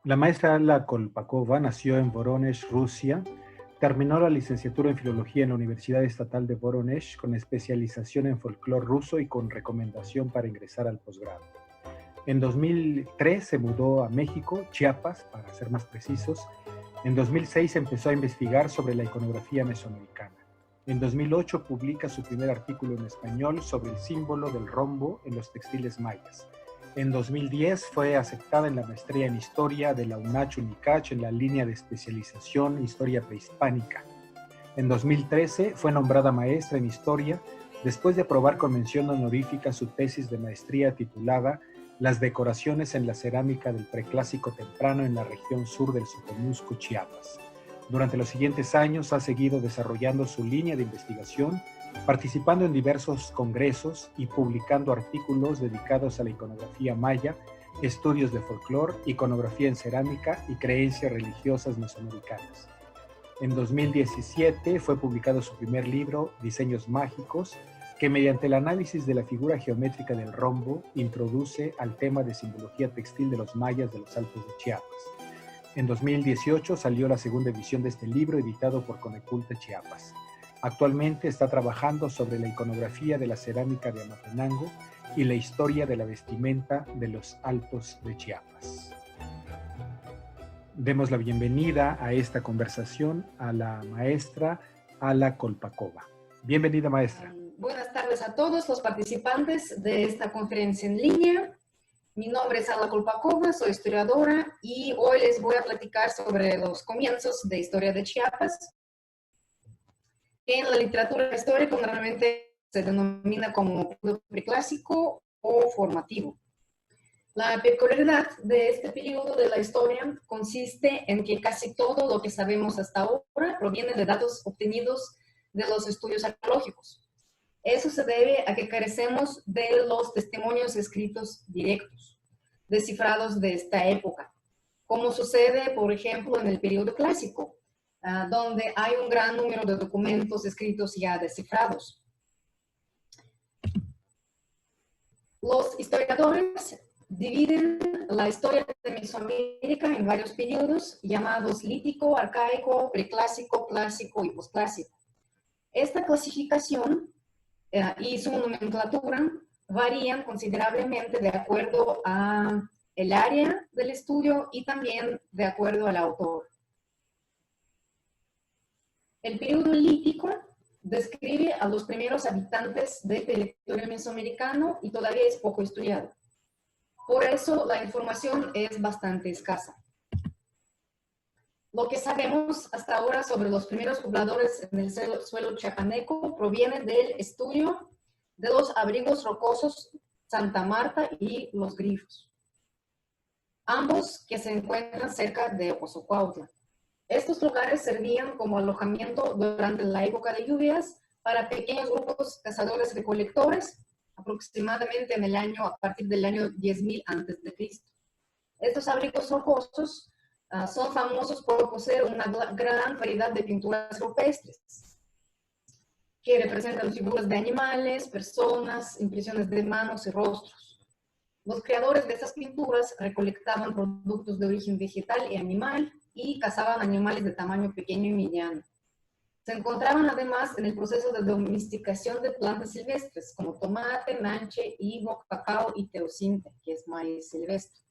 La maestra Alla Kolpakova nació en Voronezh, Rusia. Terminó la licenciatura en Filología en la Universidad Estatal de Voronezh con especialización en folclore ruso y con recomendación para ingresar al posgrado. En 2003 se mudó a México, Chiapas, para ser más precisos. En 2006 empezó a investigar sobre la iconografía mesoamericana. En 2008 publica su primer artículo en español sobre el símbolo del rombo en los textiles mayas. En 2010 fue aceptada en la maestría en Historia de la UNACH-UNICACH en la línea de especialización Historia Prehispánica. En 2013 fue nombrada maestra en Historia después de aprobar con mención honorífica su tesis de maestría titulada Las decoraciones en la cerámica del preclásico temprano en la región sur del Soconusco, Chiapas. Durante los siguientes años ha seguido desarrollando su línea de investigación, participando en diversos congresos y publicando artículos dedicados a la iconografía maya, estudios de folclore, iconografía en cerámica y creencias religiosas mesoamericanas. En 2017 fue publicado su primer libro, Diseños Mágicos, que mediante el análisis de la figura geométrica del rombo introduce al tema de simbología textil de los mayas de los Altos de Chiapas. En 2018 salió la segunda edición de este libro, editado por Coneculta Chiapas. Actualmente está trabajando sobre la iconografía de la cerámica de Amatenango y la historia de la vestimenta de los Altos de Chiapas. Demos la bienvenida a esta conversación a la maestra Alla Kolpakova. Bienvenida, maestra. Buenas tardes a todos los participantes de esta conferencia en línea. Mi nombre es Alla Kolpakova, soy historiadora y hoy les voy a platicar sobre los comienzos de Historia de Chiapas. En la literatura histórica normalmente se denomina como preclásico o formativo. La peculiaridad de este periodo de la historia consiste en que casi todo lo que sabemos hasta ahora proviene de datos obtenidos de los estudios arqueológicos. Eso se debe a que carecemos de los testimonios escritos directos, descifrados de esta época, como sucede, por ejemplo, en el periodo clásico, donde hay un gran número de documentos escritos ya descifrados. Los historiadores dividen la historia de Mesoamérica en varios periodos llamados lítico, arcaico, preclásico, clásico y posclásico. Esta clasificación y su nomenclatura varían considerablemente de acuerdo a el área del estudio y también de acuerdo al autor. El periodo lítico describe a los primeros habitantes del territorio mesoamericano y todavía es poco estudiado. Por eso la información es bastante escasa. Lo que sabemos hasta ahora sobre los primeros pobladores en el suelo chiapaneco proviene del estudio de los abrigos rocosos Santa Marta y Los Grifos, ambos que se encuentran cerca de Ocosocuautla. Estos lugares servían como alojamiento durante la época de lluvias para pequeños grupos cazadores-recolectores, aproximadamente a partir del año 10.000 a.C. Estos abrigos rocosos son famosos por poseer una gran variedad de pinturas rupestres que representan figuras de animales, personas, impresiones de manos y rostros. Los creadores de estas pinturas recolectaban productos de origen vegetal y animal y cazaban animales de tamaño pequeño y mediano. Se encontraban además en el proceso de domesticación de plantas silvestres como tomate, nanche, higo, cacao y teosinte, que es maíz silvestre.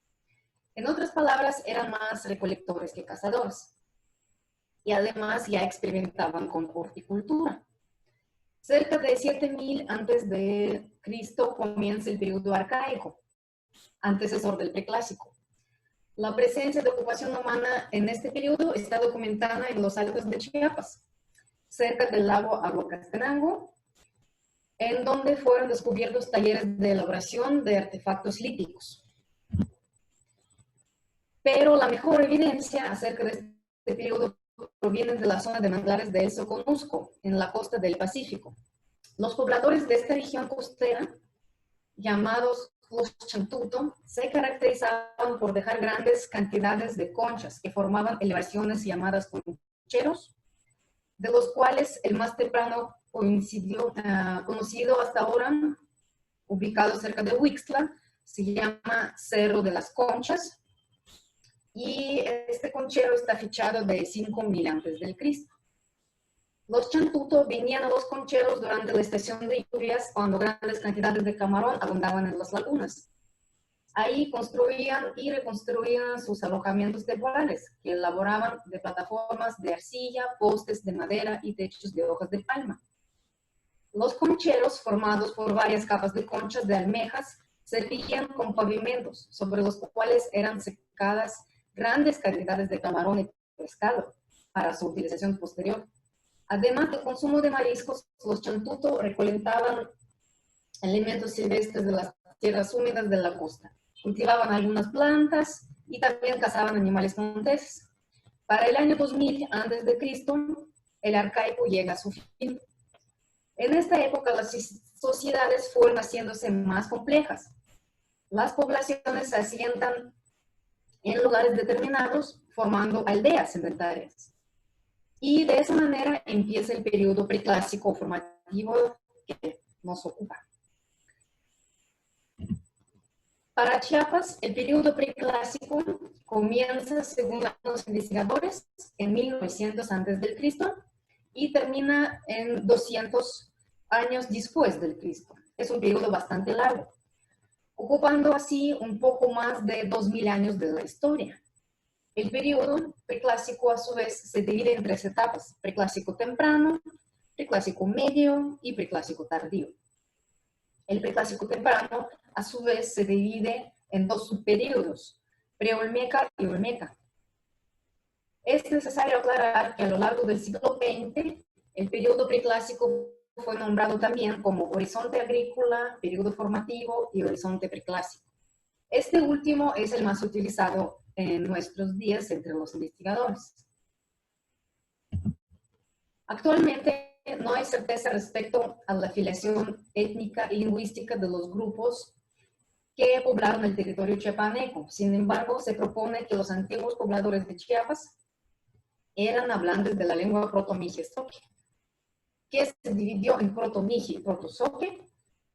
En otras palabras, eran más recolectores que cazadores. Y además ya experimentaban con horticultura. Cerca de 7000 a.C. comienza el periodo arcaico, antecesor del preclásico. La presencia de ocupación humana en este periodo está documentada en los Altos de Chiapas, cerca del lago Aguacastenango, en donde fueron descubiertos talleres de elaboración de artefactos líticos. Pero la mejor evidencia acerca de este periodo proviene de la zona de manglares del Soconusco, en la costa del Pacífico. Los pobladores de esta región costera, llamados los Chantuto, se caracterizaban por dejar grandes cantidades de conchas que formaban elevaciones llamadas concheros, de los cuales el más temprano conocido hasta ahora, ubicado cerca de Huixtla, se llama Cerro de las Conchas, y este conchero está fichado de 5000 antes del Cristo. Los chantuto venían a los concheros durante la estación de lluvias cuando grandes cantidades de camarón abundaban en las lagunas. Ahí construían y reconstruían sus alojamientos temporales, que elaboraban de plataformas de arcilla, postes de madera y techos de hojas de palma. Los concheros, formados por varias capas de conchas de almejas, servían con pavimentos sobre los cuales eran secadas grandes cantidades de camarón y pescado para su utilización posterior. Además del consumo de mariscos, los chantuto recolectaban alimentos silvestres de las tierras húmedas de la costa. Cultivaban algunas plantas y también cazaban animales monteses. Para el año 2000 a.C., el arcaico llega a su fin. En esta época las sociedades fueron haciéndose más complejas. Las poblaciones se asientan en lugares determinados, formando aldeas sedentarias. Y de esa manera empieza el periodo preclásico formativo que nos ocupa. Para Chiapas, el periodo preclásico comienza, según los investigadores, en 1900 a.C. y termina en 200 años después del Cristo. Es un periodo bastante largo, ocupando así un poco más de 2000 años de la historia. El periodo preclásico, a su vez, se divide en 3 etapas: preclásico temprano, preclásico medio y preclásico tardío. El preclásico temprano, a su vez, se divide en 2 subperíodos, preolmeca y olmeca. Es necesario aclarar que a lo largo del siglo XX, el periodo preclásico fue nombrado también como horizonte agrícola, periodo formativo y horizonte preclásico. Este último es el más utilizado en nuestros días entre los investigadores. Actualmente no hay certeza respecto a la afiliación étnica y lingüística de los grupos que poblaron el territorio chiapaneco. Sin embargo, se propone que los antiguos pobladores de Chiapas eran hablantes de la lengua proto-mije-zoque, que se dividió en proto-mije y proto-zoque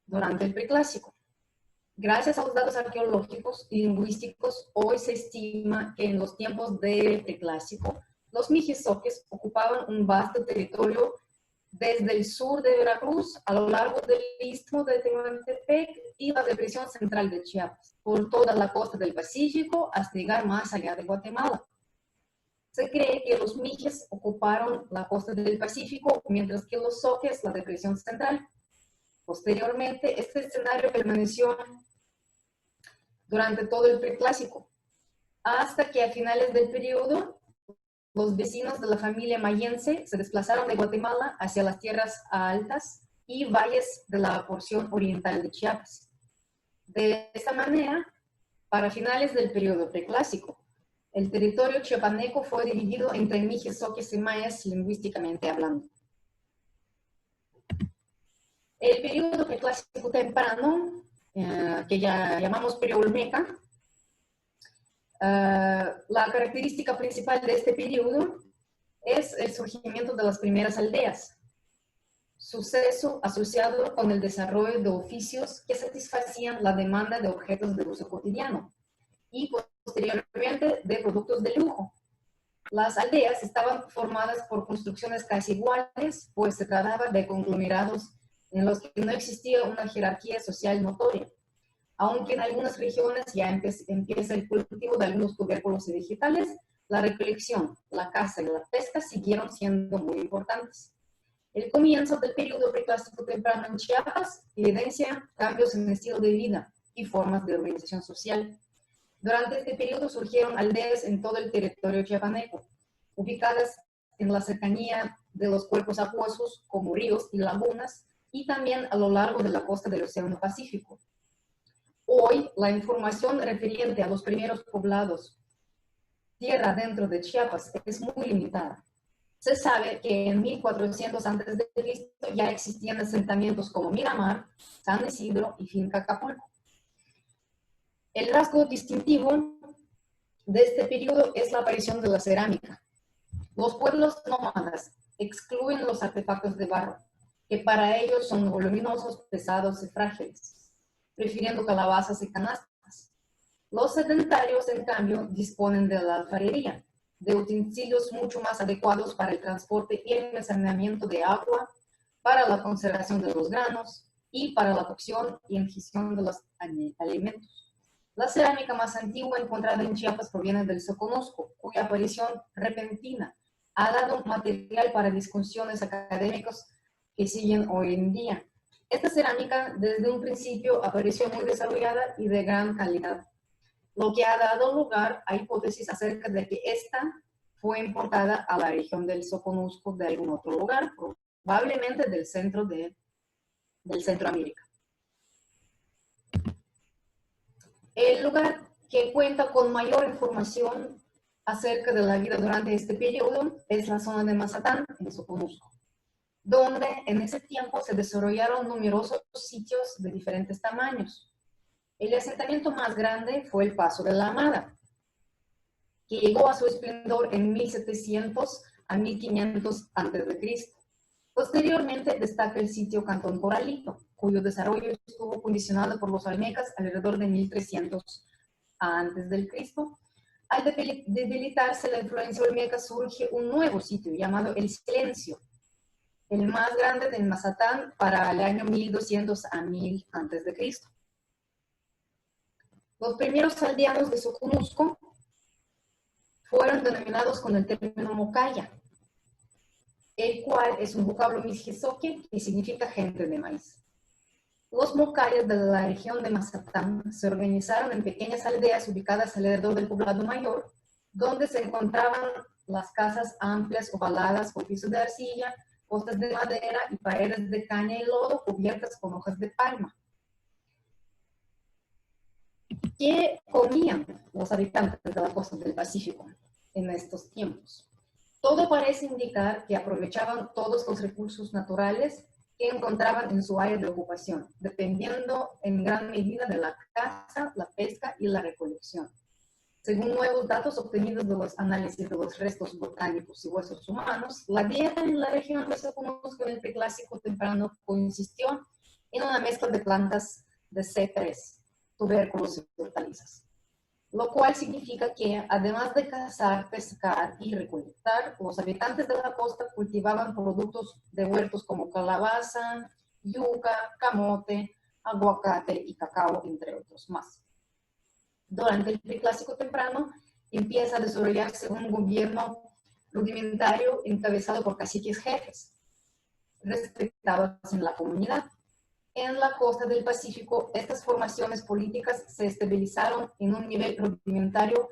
durante el preclásico. Gracias a los datos arqueológicos y lingüísticos, hoy se estima que en los tiempos del preclásico, los mijezoques ocupaban un vasto territorio desde el sur de Veracruz a lo largo del istmo de Tehuantepec y la depresión central de Chiapas, por toda la costa del Pacífico hasta llegar más allá de Guatemala. Se cree que los mijes ocuparon la costa del Pacífico, mientras que los zoques la depresión central. Posteriormente, este escenario permaneció durante todo el preclásico, hasta que a finales del periodo, los vecinos de la familia mayense se desplazaron de Guatemala hacia las tierras altas y valles de la porción oriental de Chiapas. De esta manera, para finales del periodo preclásico, el territorio chiapaneco fue dividido entre mijes, zoques y mayas lingüísticamente hablando. El periodo preclásico temprano, que ya llamamos preolmeca, la característica principal de este periodo es el surgimiento de las primeras aldeas, suceso asociado con el desarrollo de oficios que satisfacían la demanda de objetos de uso cotidiano y posteriormente de productos de lujo. Las aldeas estaban formadas por construcciones casi iguales, pues se trataba de conglomerados en los que no existía una jerarquía social notoria, aunque en algunas regiones ya empieza el cultivo de algunos tubérculos y vegetales, la recolección, la caza y la pesca siguieron siendo muy importantes. El comienzo del periodo preclásico temprano en Chiapas evidencia cambios en el estilo de vida y formas de organización social. Durante este periodo surgieron aldeas en todo el territorio chiapaneco, ubicadas en la cercanía de los cuerpos acuosos como ríos y lagunas, y también a lo largo de la costa del Océano Pacífico. Hoy, la información referente a los primeros poblados tierra dentro de Chiapas es muy limitada. Se sabe que en 1400 a.C. ya existían asentamientos como Miramar, San Isidro y Finca Acapulco. El rasgo distintivo de este periodo es la aparición de la cerámica. Los pueblos nómadas excluyen los artefactos de barro, que para ellos son voluminosos, pesados y frágiles, prefiriendo calabazas y canastas. Los sedentarios, en cambio, disponen de la alfarería, de utensilios mucho más adecuados para el transporte y el almacenamiento de agua, para la conservación de los granos y para la cocción y ingestión de los alimentos. La cerámica más antigua encontrada en Chiapas proviene del Soconusco, cuya aparición repentina ha dado material para discusiones académicas que siguen hoy en día. Esta cerámica desde un principio apareció muy desarrollada y de gran calidad, lo que ha dado lugar a hipótesis acerca de que esta fue importada a la región del Soconusco de algún otro lugar, probablemente del centro de Centroamérica. El lugar que cuenta con mayor información acerca de la vida durante este periodo es la zona de Mazatán, en Soconusco, donde en ese tiempo se desarrollaron numerosos sitios de diferentes tamaños. El asentamiento más grande fue el Paso de la Amada, que llegó a su esplendor en 1700 a 1500 a.C. Posteriormente destaca el sitio Cantón Corralito, cuyo desarrollo estuvo condicionado por los olmecas alrededor de 1300 a.C. Al debilitarse la influencia olmeca surge un nuevo sitio llamado El Silencio, el más grande de Mazatán para el año 1200 a 1000 a.C. Los primeros aldeanos de Soconusco fueron denominados con el término Mocaya, el cual es un vocablo mixquizoque que significa gente de maíz. Los mocayas de la región de Mazatán se organizaron en pequeñas aldeas ubicadas alrededor del poblado mayor, donde se encontraban las casas amplias ovaladas con pisos de arcilla, postes de madera y paredes de caña y lodo cubiertas con hojas de palma. ¿Qué comían los habitantes de la costa del Pacífico en estos tiempos? Todo parece indicar que aprovechaban todos los recursos naturales que encontraban en su área de ocupación, dependiendo en gran medida de la caza, la pesca y la recolección. Según nuevos datos obtenidos de los análisis de los restos botánicos y huesos humanos, la dieta en la región de Soconusco en el Preclásico temprano consistió en una mezcla de plantas de céperes, tubérculos y hortalizas, lo cual significa que, además de cazar, pescar y recolectar, los habitantes de la costa cultivaban productos de huertos como calabaza, yuca, camote, aguacate y cacao, entre otros más. Durante el Preclásico temprano empieza a desarrollarse un gobierno rudimentario encabezado por caciques jefes, respetados en la comunidad. En la costa del Pacífico, estas formaciones políticas se estabilizaron en un nivel rudimentario,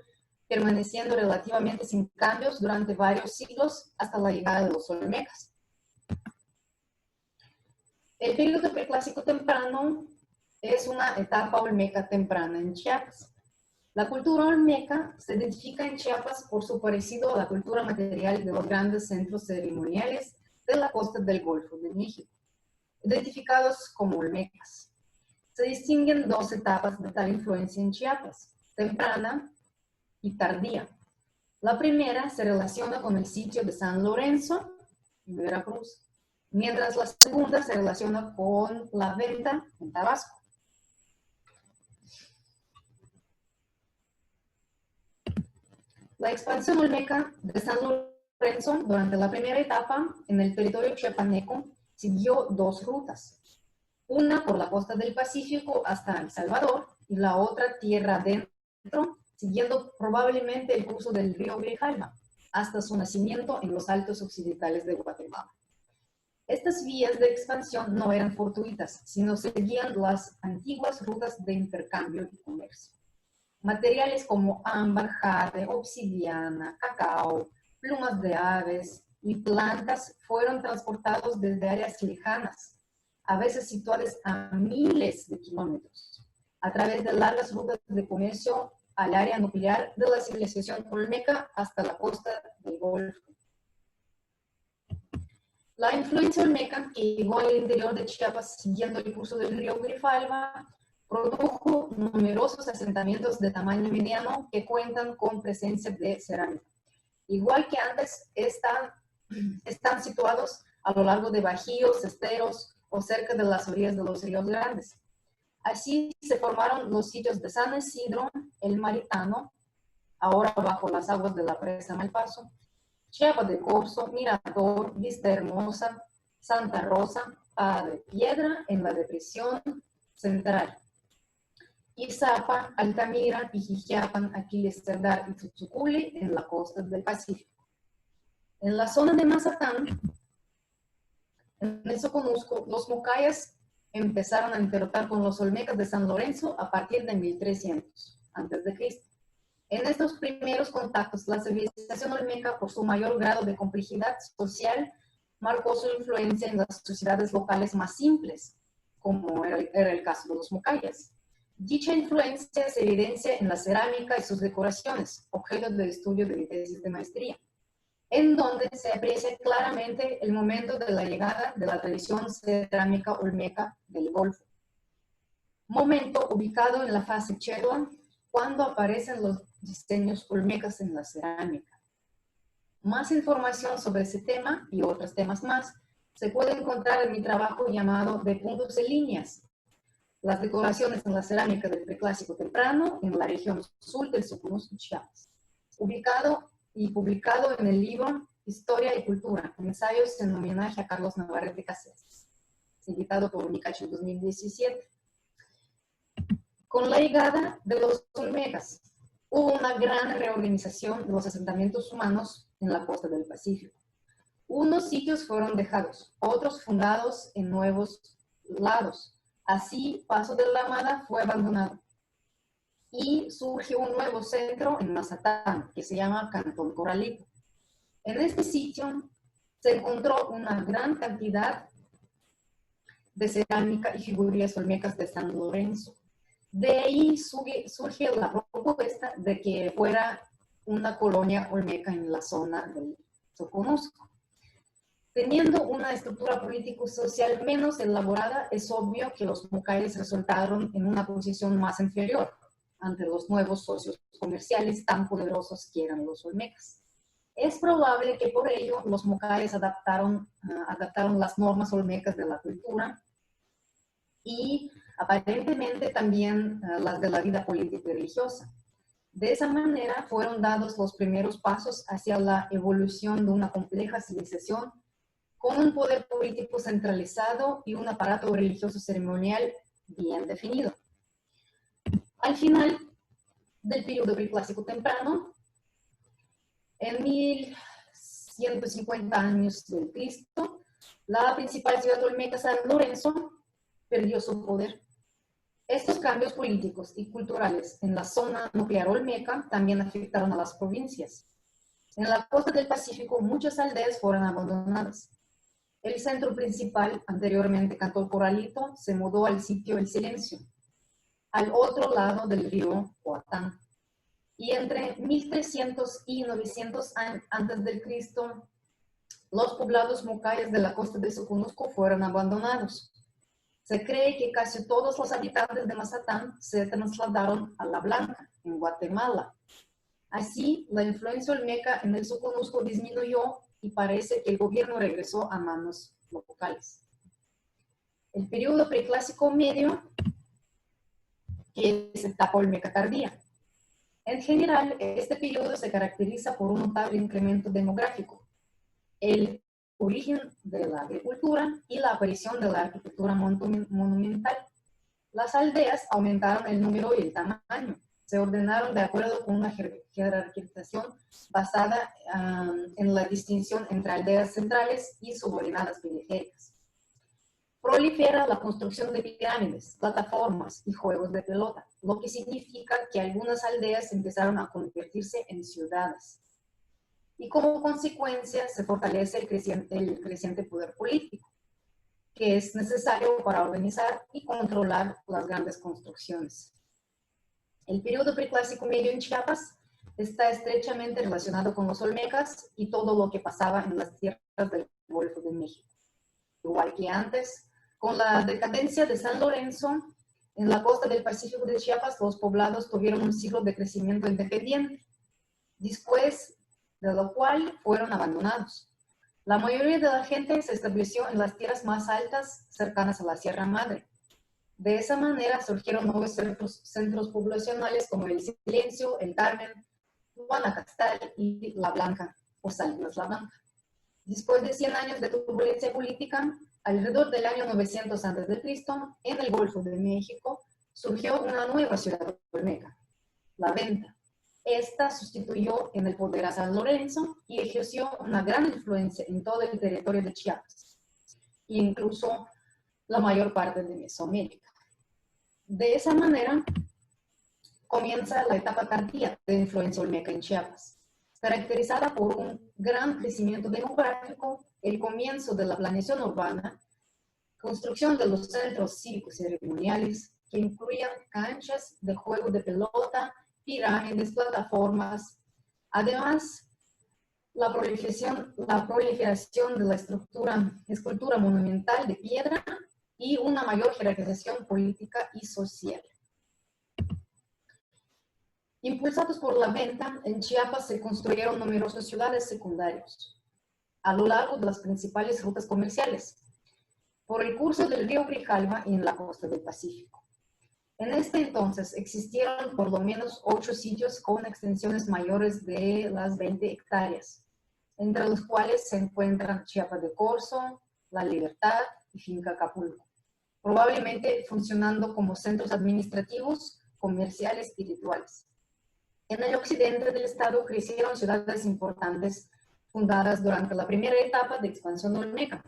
permaneciendo relativamente sin cambios durante varios siglos hasta la llegada de los olmecas. El periodo preclásico temprano es una etapa olmeca temprana en Chiapas. La cultura olmeca se identifica en Chiapas por su parecido a la cultura material de los grandes centros ceremoniales de la costa del Golfo de México, identificados como olmecas. Se distinguen dos etapas de tal influencia en Chiapas, temprana y tardía. La primera se relaciona con el sitio de San Lorenzo, en Veracruz, mientras la segunda se relaciona con la venta en Tabasco. La expansión olmeca de San Lorenzo durante la primera etapa en el territorio chiapaneco siguió dos rutas, una por la costa del Pacífico hasta El Salvador y la otra tierra adentro, siguiendo probablemente el curso del río Grijalva hasta su nacimiento en los altos occidentales de Guatemala. Estas vías de expansión no eran fortuitas, sino seguían las antiguas rutas de intercambio y comercio. Materiales como ámbar, jade, obsidiana, cacao, plumas de aves y plantas fueron transportados desde áreas lejanas, a veces situadas a miles de kilómetros, a través de largas rutas de comercio al área nuclear de la civilización olmeca hasta la costa del Golfo. La influencia olmeca que llegó al interior de Chiapas siguiendo el curso del río Grijalva produjo numerosos asentamientos de tamaño mediano que cuentan con presencia de cerámica. Igual que antes, están situados a lo largo de bajíos, esteros o cerca de las orillas de los ríos grandes. Así se formaron los sitios de San Isidro, El Maritano, ahora bajo las aguas de la presa Malpaso, Chiapa de Corzo, Mirador, Vista Hermosa, Santa Rosa, Padre Piedra en la depresión central, Izapa, Altamira, Pijijiapan, Aquiles Cerdar y Tzutzúculi en la costa del Pacífico. En la zona de Mazatán, en el Soconusco, los mocayas empezaron a interactuar con los olmecas de San Lorenzo a partir de 1300 a.C. En estos primeros contactos, la civilización olmeca, por su mayor grado de complejidad social, marcó su influencia en las sociedades locales más simples, como era el caso de los mocayas. Dicha influencia se evidencia en la cerámica y sus decoraciones, objeto de estudio de mi tesis de maestría, en donde se aprecia claramente el momento de la llegada de la tradición cerámica olmeca del Golfo. Momento ubicado en la fase Chedua, cuando aparecen los diseños olmecas en la cerámica. Más información sobre ese tema y otros temas más se puede encontrar en mi trabajo llamado De puntos y líneas, las decoraciones en la cerámica del preclásico temprano en la región sur del Soconusco, Chiapas, ubicado y publicado en el libro Historia y Cultura, ensayos en homenaje a Carlos Navarrete Casellas, editado por Unicacho en 2017. Con la llegada de los olmecas, hubo una gran reorganización de los asentamientos humanos en la costa del Pacífico. Unos sitios fueron dejados, otros fundados en nuevos lados. Así, Paso de la Amada fue abandonado. Y surgió un nuevo centro en Mazatán, que se llama Cantón Corralito. En este sitio se encontró una gran cantidad de cerámica y figurillas olmecas de San Lorenzo. De ahí surge la propuesta de que fuera una colonia olmeca en la zona del Soconusco. Teniendo una estructura político-social menos elaborada, es obvio que los mocayes resultaron en una posición más inferior ante los nuevos socios comerciales tan poderosos que eran los olmecas. Es probable que por ello los mocayes adaptaron las normas olmecas de la cultura y aparentemente también las de la vida política y religiosa. De esa manera fueron dados los primeros pasos hacia la evolución de una compleja civilización con un poder político centralizado y un aparato religioso ceremonial bien definido. Al final del periodo preclásico temprano, en 1150 años del Cristo, la principal ciudad olmeca, San Lorenzo, perdió su poder. Estos cambios políticos y culturales en la zona nuclear olmeca también afectaron a las provincias. En la costa del Pacífico, muchas aldeas fueron abandonadas. El centro principal, anteriormente Cantón Corralito, se mudó al sitio El Silencio, al otro lado del río Coatán. Y entre 1300 y 900 antes del Cristo, los poblados mocayes de la costa de Soconusco fueron abandonados. Se cree que casi todos los habitantes de Mazatán se trasladaron a La Blanca, en Guatemala. Así, la influencia olmeca en el Soconusco disminuyó y parece que el gobierno regresó a manos locales. El periodo preclásico medio, que es etapa olmeca tardía. En general, este periodo se caracteriza por un notable incremento demográfico, el origen de la agricultura y la aparición de la arquitectura monumental. Las aldeas aumentaron el número y el tamaño. Se ordenaron de acuerdo con una jerarquización basada en la distinción entre aldeas centrales y subordinadas periféricas. Prolifera la construcción de pirámides, plataformas y juegos de pelota, lo que significa que algunas aldeas empezaron a convertirse en ciudades. Y como consecuencia se fortalece el creciente poder político, que es necesario para organizar y controlar las grandes construcciones. El periodo preclásico medio en Chiapas está estrechamente relacionado con los olmecas y todo lo que pasaba en las tierras del Golfo de México. Igual que antes, con la decadencia de San Lorenzo, en la costa del Pacífico de Chiapas, los poblados tuvieron un ciclo de crecimiento independiente, después de lo cual fueron abandonados. La mayoría de la gente se estableció en las tierras más altas, cercanas a la Sierra Madre. De esa manera surgieron nuevos centros poblacionales como el Silencio, el Carmen, Guanacastal y La Blanca, o Salinas La Blanca. Después de 100 años de turbulencia política, alrededor del año 900 a.C., en el Golfo de México, surgió una nueva ciudad olmeca, La Venta. Esta sustituyó en el poder a San Lorenzo y ejerció una gran influencia en todo el territorio de Chiapas, e incluso la mayor parte de Mesoamérica. De esa manera, comienza la etapa tardía de influencia olmeca en Chiapas, caracterizada por un gran crecimiento demográfico, el comienzo de la planeación urbana, construcción de los centros cívicos y ceremoniales, que incluían canchas de juego de pelota, pirámides, plataformas. Además, la proliferación de la escultura monumental de piedra y una mayor jerarquización política y social. Impulsados por la venta, en Chiapas se construyeron numerosas ciudades secundarias a lo largo de las principales rutas comerciales, por el curso del río Grijalva y en la costa del Pacífico. En este entonces existieron por lo menos 8 sitios con extensiones mayores de las 20 hectáreas, entre los cuales se encuentran Chiapa de Corzo, La Libertad y Finca Acapulco, probablemente funcionando como centros administrativos, comerciales y rituales. En el occidente del estado crecieron ciudades importantes fundadas durante la primera etapa de expansión olmeca.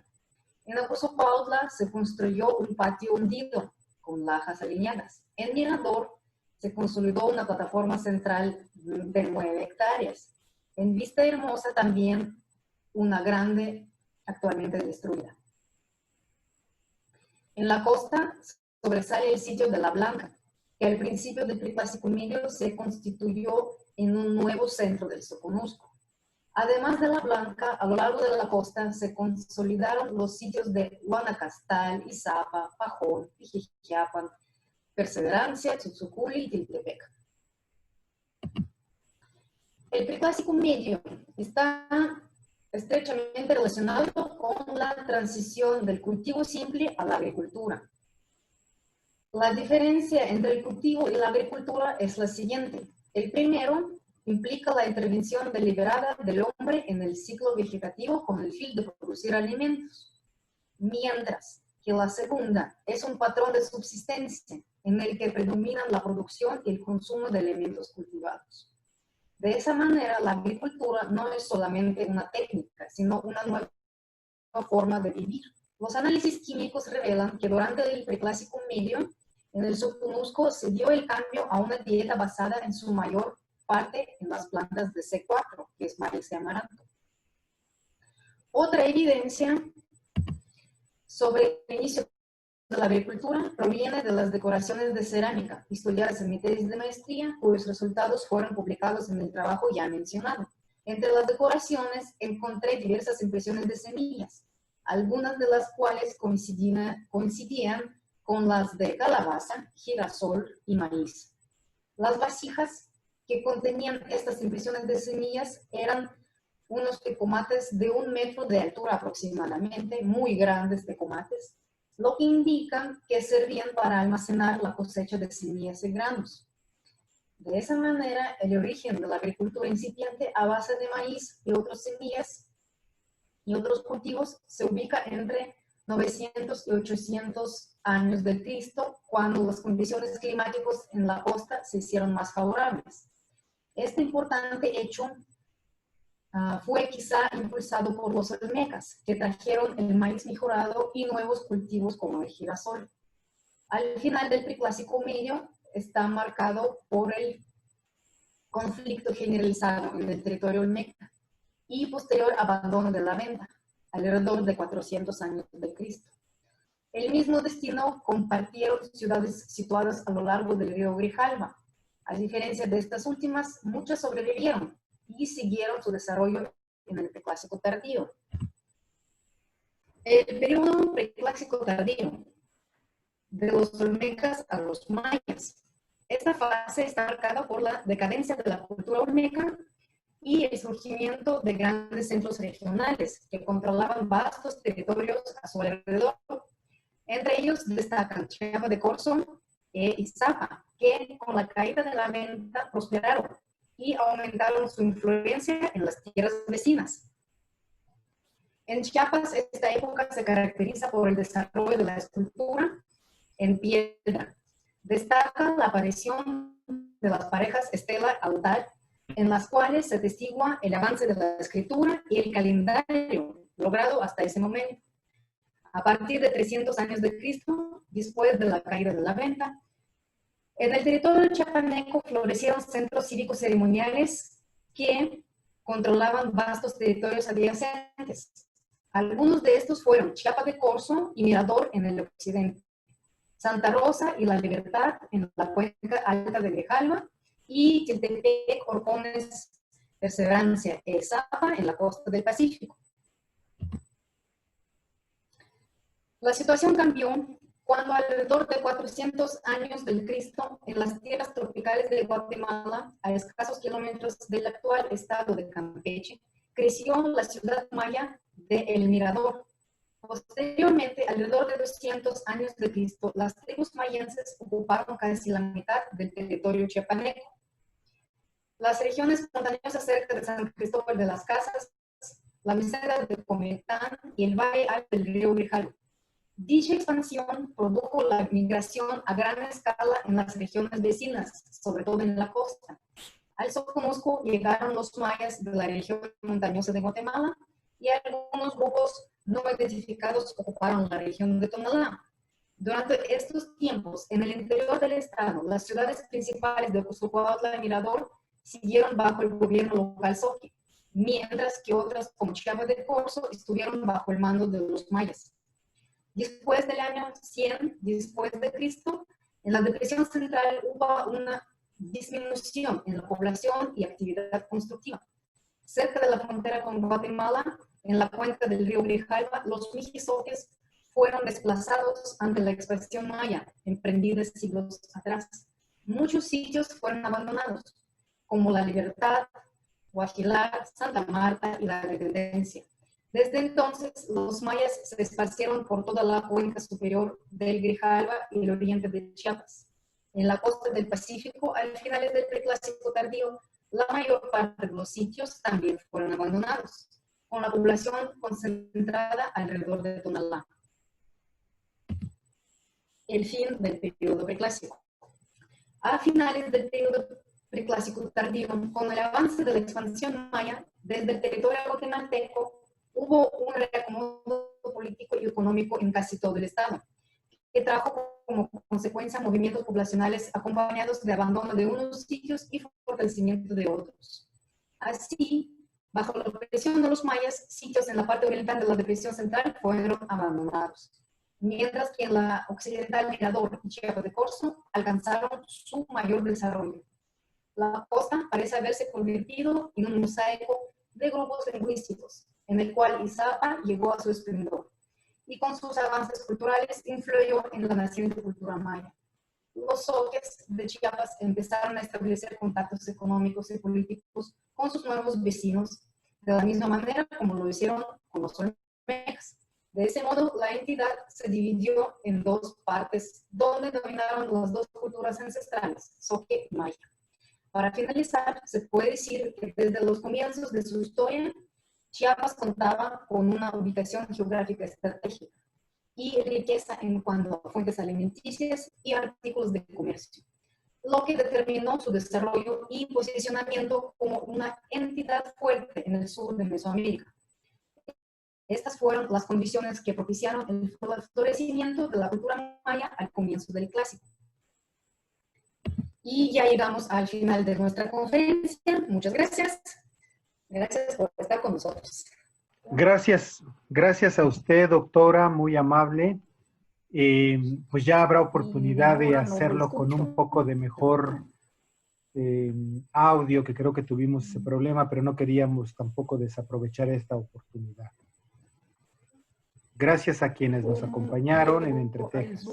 En Aguasopautla se construyó un patio hundido con lajas alineadas. En Mirador se consolidó una plataforma central de 9 hectáreas. En Vista Hermosa también una grande, actualmente destruida. En la costa sobresale el sitio de La Blanca, que al principio del Preclásico Medio se constituyó en un nuevo centro del Soconusco. Además de La Blanca, a lo largo de la costa se consolidaron los sitios de Guanacastal, Izapa, Pajón, Pijijiapan, Perseverancia, Tzutzukuli y Tiltepec. El Preclásico Medio está estrechamente relacionado con la transición del cultivo simple a la agricultura. La diferencia entre el cultivo y la agricultura es la siguiente. El primero implica la intervención deliberada del hombre en el ciclo vegetativo con el fin de producir alimentos, mientras que la segunda es un patrón de subsistencia en el que predominan la producción y el consumo de elementos cultivados. De esa manera, la agricultura no es solamente una técnica, sino una nueva forma de vivir. Los análisis químicos revelan que durante el Preclásico Medio, en el Soconusco se dio el cambio a una dieta basada en su mayor parte en las plantas de C4, que es maíz y amaranto. Otra evidencia sobre el inicio de la agricultura proviene de las decoraciones de cerámica estudiadas en mi tesis de maestría, cuyos resultados fueron publicados en el trabajo ya mencionado. Entre las decoraciones encontré diversas impresiones de semillas, algunas de las cuales coincidían con las de calabaza, girasol y maíz. Las vasijas que contenían estas impresiones de semillas eran unos tecomates de 1 metro de altura aproximadamente, muy grandes tecomates, lo que indica que servían para almacenar la cosecha de semillas y granos. De esa manera, el origen de la agricultura incipiente a base de maíz y otras semillas y otros cultivos se ubica entre 900 y 800 años de Cristo, cuando las condiciones climáticas en la costa se hicieron más favorables. Este importante hecho fue quizá impulsado por los olmecas, que trajeron el maíz mejorado y nuevos cultivos como el girasol. Al final del Preclásico Medio está marcado por el conflicto generalizado en el territorio olmeca y posterior abandono de la venta, alrededor de 400 años de Cristo. El mismo destino compartieron ciudades situadas a lo largo del río Grijalva. A diferencia de estas últimas, muchas sobrevivieron y siguieron su desarrollo en el Preclásico tardío. El periodo Preclásico tardío, de los olmecas a los mayas. Esta fase está marcada por la decadencia de la cultura olmeca y el surgimiento de grandes centros regionales que controlaban vastos territorios a su alrededor. Entre ellos destacan Chiapa de Corzo e Izapa, que con la caída de la venta prosperaron y aumentaron su influencia en las tierras vecinas. En Chiapas, esta época se caracteriza por el desarrollo de la escultura en piedra. Destaca la aparición de las parejas estela-altar, en las cuales se atestigua el avance de la escritura y el calendario logrado hasta ese momento. A partir de 300 años de Cristo, después de la caída de la venta, en el territorio chiapaneco florecieron centros cívicos ceremoniales que controlaban vastos territorios adyacentes. Algunos de estos fueron Chiapa de Corzo y Mirador en el occidente, Santa Rosa y La Libertad en la cuenca alta de Grijalva, y Chiltepec, Orcones, Perseverancia e Izapa en la costa del Pacífico. La situación cambió cuando alrededor de 400 años del Cristo, en las tierras tropicales de Guatemala, a escasos kilómetros del actual estado de Campeche, creció la ciudad maya de El Mirador. Posteriormente, alrededor de 200 años de Cristo, las tribus mayenses ocuparon casi la mitad del territorio chiapaneco. Las regiones montañosas cerca de San Cristóbal de las Casas, la meseta de Comitán y el valle alto del río Grijalva. Dicha expansión produjo la migración a gran escala en las regiones vecinas, sobre todo en la costa. Al Soconusco llegaron los mayas de la región montañosa de Guatemala y algunos grupos no identificados ocuparon la región de Tonalá. Durante estos tiempos, en el interior del estado, las ciudades principales de Ocosocuautla y Mirador siguieron bajo el gobierno local Zoque, mientras que otras, como Chiapa de Corzo, estuvieron bajo el mando de los mayas. Después del año 100 después de Cristo, en la depresión central hubo una disminución en la población y actividad constructiva. Cerca de la frontera con Guatemala, en la cuenca del río Grijalva, los mijizoques fueron desplazados ante la expansión maya, emprendida siglos atrás. Muchos sitios fueron abandonados, como La Libertad, Guajilar, Santa Marta y La Dependencia. Desde entonces, los mayas se esparcieron por toda la cuenca superior del Grijalva y el oriente de Chiapas. En la costa del Pacífico, a finales del Preclásico tardío, la mayor parte de los sitios también fueron abandonados, con la población concentrada alrededor de Tonalá. El fin del periodo preclásico. A finales del periodo preclásico tardío, con el avance de la expansión maya, desde el territorio guatemalteco, hubo un reacomodo político y económico en casi todo el estado, que trajo como consecuencia movimientos poblacionales acompañados de abandono de unos sitios y fortalecimiento de otros. Así, bajo la presión de los mayas, sitios en la parte oriental de la depresión central fueron abandonados, mientras que en la occidental Mirador y Chiapa de Corzo alcanzaron su mayor desarrollo. La costa parece haberse convertido en un mosaico de grupos lingüísticos, en el cual Izapa llegó a su esplendor, y con sus avances culturales influyó en la naciente cultura maya. Los zoques de Chiapas empezaron a establecer contactos económicos y políticos con sus nuevos vecinos, de la misma manera como lo hicieron con los olmecas. De ese modo, la entidad se dividió en dos partes, donde dominaron las dos culturas ancestrales, zoque y maya. Para finalizar, se puede decir que desde los comienzos de su historia, Chiapas contaba con una ubicación geográfica estratégica y riqueza en cuanto a fuentes alimenticias y artículos de comercio, lo que determinó su desarrollo y posicionamiento como una entidad fuerte en el sur de Mesoamérica. Estas fueron las condiciones que propiciaron el florecimiento de la cultura maya al comienzo del Clásico. Y ya llegamos al final de nuestra conferencia. Muchas gracias. Gracias por estar con nosotros. Gracias a usted, doctora, muy amable. Pues ya habrá oportunidad de hacerlo con un poco de mejor audio, que creo que tuvimos ese problema, pero no queríamos tampoco desaprovechar esta oportunidad. Gracias a quienes nos acompañaron en Entre Tejas.